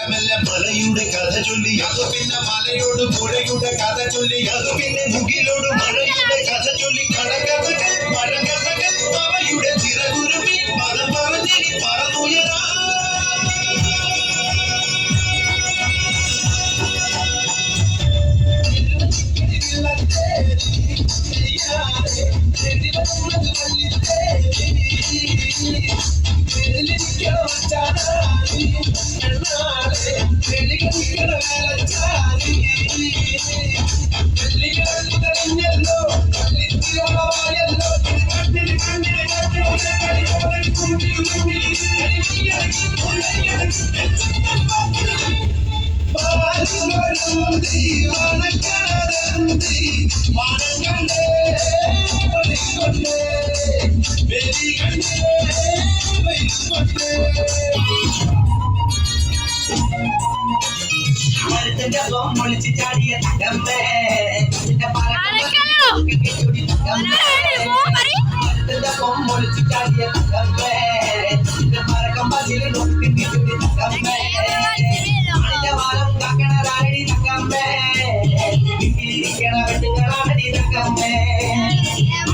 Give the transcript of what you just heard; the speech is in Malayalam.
മലയുടെ കഥ ചൊല്ലി അത് പിന്നെ മലയോട് പുഴയുടെ കഥ ചൊല്ലി അത് പിന്നെ മുകിലോട് മഴയുടെ കഥ ചൊല്ലി കടകഥകൾ മഴകഥകൾ അവയുടെ ചിറകുരുമി പദം പറഞ്ഞിനി പറന്നുയരാ മരത്തിന്റെ പൊളിച്ച് ചാടിയ തകമ്പേ